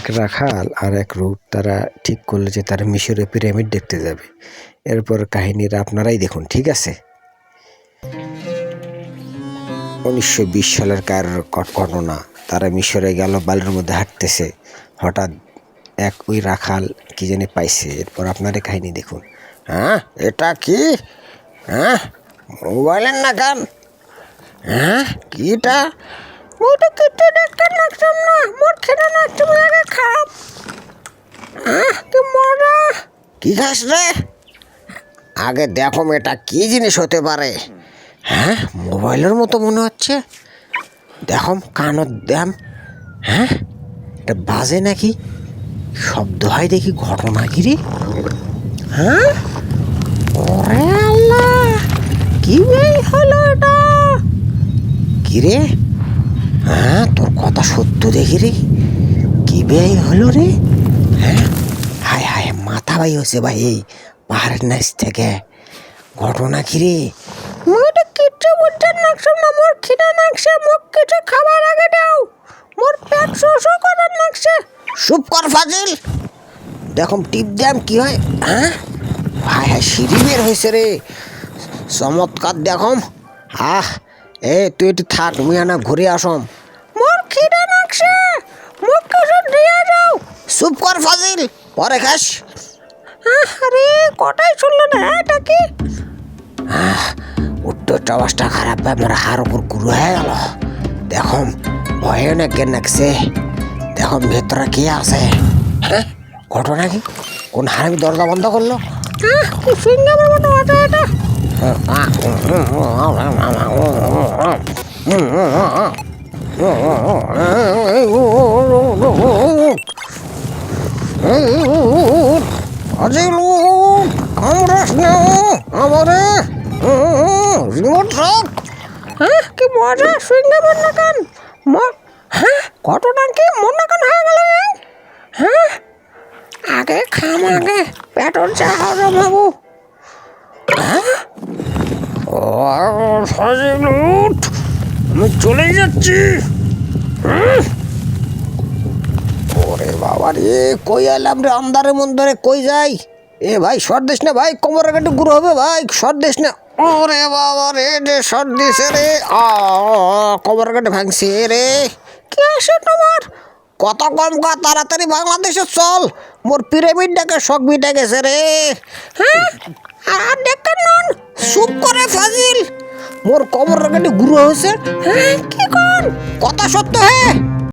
এক রাখাল আর এক রূপ তারা ঠিক করলো যে তারা মিশরে পিরামিড দেখতে যাবে। এরপর কাহিনীরা আপনারাই দেখুন, ঠিক আছে? 1920 সালের কার ঘটনা। তারা মিশরে গেল, বালির মধ্যে হাঁটতেছে, হঠাৎ ওই রাখাল কি জানি পাইছে। এরপর আপনারা কাহিনী দেখুন। হ্যাঁ, এটা কি? হ্যাঁ, মোবাইলের না গান? হ্যাঁ, কিটা? ওটা কেটে দেখতে লাগতাম না, মোর খেতে লাগতাম লাগে খারাপ। কি মজা! কি খাস রে? আগে দেখো এটা কি জিনিস হতে পারে। হ্যাঁ, মোবাইলের মতো মনে হচ্ছে। দেখো কানত দাম। হ্যাঁ, এটা বাজে নাকি? শব্দ হয় দেখি, ঘটনা কি রে? হ্যাঁ, ওরে আল্লাহ, কি হলো এটা? কি রে? হ্যাঁ, তোর কথা সত্য দেখি রে। কি ব্যয় হলো রে? হ্যাঁ, হায় হায়, মাথা ভাই হয়েছে ভাই এই পাহাড়ের নিচ থেকে। ঘটনা কি রে? মোটা কিচ্ছু বুঝতে লাগছাম না, মোর খিদা লাগছে, মোক কিছু খাবার আগে দাও, মোর পেট শোষো করার লাগছে। চুপ কর ফাজিল, দেখুন টিপ দাম কি হয়। হ্যাঁ, হায় হায়, সিঁড়ি বের হয়েছে রে, চমৎকার দেখম। তুই একটু থাক, মিয়ানা ঘুরে আসম। মোর খিদা লাগছে, মোক কিছু দিয়ে যাও। চুপ কর ফাজিল, পরে খাস। আরে কটাই শুনলো না, এটা কি? উত্তরটা আওয়াজটা খারাপ ভাই, আমার হাড় উপর গুরু হয়ে গেল। দেখম ভয়ে না কে নাকছে, দেখম ভেতরে কে আছে। হ্যাঁ, ঘটনা কি? কোন হারামি দরজা বন্ধ করলো? সিঙ্গামের মতো আছে এটা। কি মজা, সিঙ্গামের নাকান। হ্যাঁ, ঘটনা কি? মন নাকান হয়ে গেল। হ্যাঁ, আগে খাম, আগে পেটর চা জমাবো। আমি চলে যাচ্ছি। ওরে বাবা রে, কই এলাম রে, আন্ধারের মন্দারে কই যাই? এ ভাই সর দিস না ভাই, কোমরের একটু গুঁড়ো হবে ভাই, সর দিস না। ওরে বাবা রে, যে সর দিছে রে, কোমরের কেটে ভাঙছে রে। কি আছে তোমার? কত কম কা, তাড়াতাড়ি বাংলাদেশে চল, মোর পিরামিড ডাকে শখ মিটে গেছে রে। হ্যাঁ, আর দেখেন নন, চুপ করে ফাজিল, মোর কোমরের কেটে গুঁড়ো হয়েছে। হ্যাঁ, কি কর? কথা সত্য। হ্যাঁ,